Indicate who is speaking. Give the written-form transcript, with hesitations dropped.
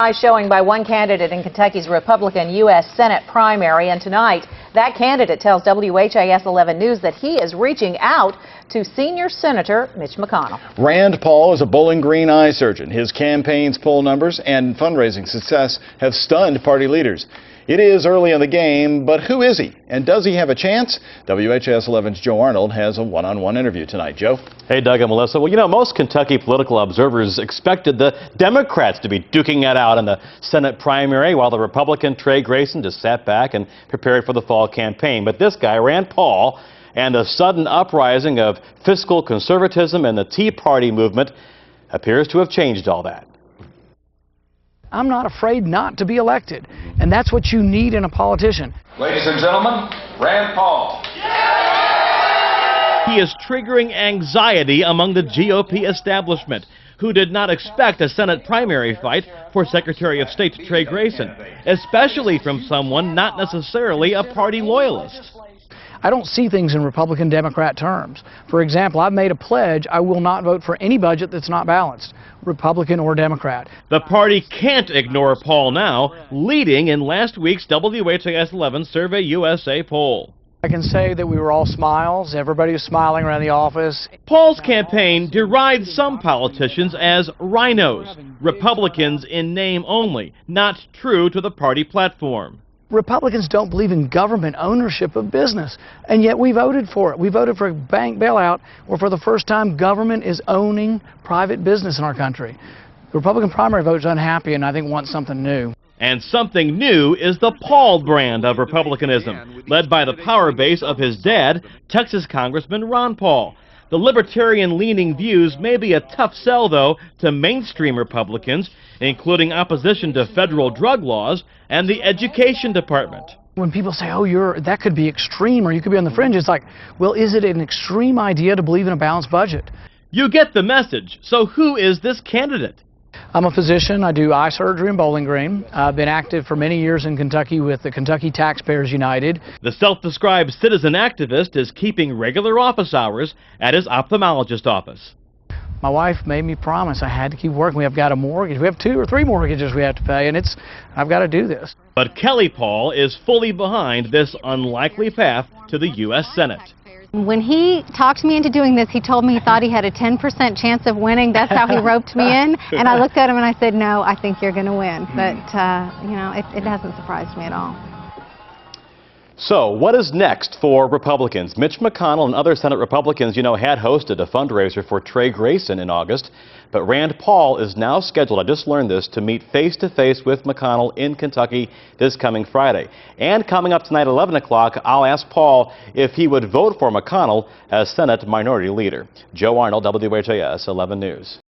Speaker 1: High showing by one candidate in Kentucky's Republican U.S. Senate primary, and tonight that candidate tells WHAS11 News that he is reaching out to senior Senator Mitch McConnell.
Speaker 2: Rand Paul is a Bowling Green eye surgeon. His campaign's poll numbers and fundraising success have stunned party leaders. It is early in the game, but who is he? And does he have a chance? WHAS11's Joe Arnold has a one-on-one interview tonight. Joe?
Speaker 3: Hey, Doug and Melissa. Well, you know, most Kentucky political observers expected the Democrats to be duking it out in the Senate primary, while the Republican Trey Grayson just sat back and prepared for the fall campaign. But this guy, Rand Paul, and the sudden uprising of fiscal conservatism and the Tea Party movement appears to have changed all that.
Speaker 4: I'm not afraid not to be elected, and that's what you need in a politician.
Speaker 5: Ladies and gentlemen, Rand Paul.
Speaker 3: He is triggering anxiety among the GOP establishment, who did not expect a Senate primary fight for Secretary of State Trey Grayson, especially from someone not necessarily a party loyalist.
Speaker 4: I don't see things in Republican-Democrat terms. For example, I've made a pledge I will not vote for any budget that's not balanced, Republican or Democrat.
Speaker 3: The party can't ignore Paul now, leading in last week's WHAS11 Survey USA poll.
Speaker 4: I can say that we were all smiles. Everybody was smiling around the office.
Speaker 3: Paul's campaign derides some politicians as rhinos, Republicans in name only, not true to the party platform.
Speaker 4: Republicans don't believe in government ownership of business, and yet we voted for it. We voted for a bank bailout where for the first time government is owning private business in our country. The Republican primary vote is unhappy and I think wants something new.
Speaker 3: And something new is the Paul brand of Republicanism, led by the power base of his dad, Texas Congressman Ron Paul. The libertarian-leaning views may be a tough sell, though, to mainstream Republicans, including opposition to federal drug laws and the education department.
Speaker 4: When people say, oh, that could be extreme or you could be on the fringe, it's like, well, is it an extreme idea to believe in a balanced budget?
Speaker 3: You get the message. So who is this candidate?
Speaker 4: I'm a physician. I do eye surgery in Bowling Green. I've been active for many years in Kentucky with the Kentucky Taxpayers United.
Speaker 3: The self-described citizen activist is keeping regular office hours at his ophthalmologist office.
Speaker 4: My wife made me promise I had to keep working. We have got a mortgage. We have 2 or 3 mortgages we have to pay, and I've got to do this.
Speaker 3: But Kelly Paul is fully behind this unlikely path to the U.S. Senate.
Speaker 6: When he talked me into doing this, he told me he thought he had a 10% chance of winning. That's how he roped me in. And I looked at him and I said, no, I think you're going to win. But, you know, it hasn't surprised me at all.
Speaker 3: So what is next for Republicans? Mitch McConnell and other Senate Republicans, you know, had hosted a fundraiser for Trey Grayson in August. But Rand Paul is now scheduled, I just learned this, to meet face-to-face with McConnell in Kentucky this coming Friday. And coming up tonight at 11 o'clock, I'll ask Paul if he would vote for McConnell as Senate Minority Leader. Joe Arnold, WHAS 11 News.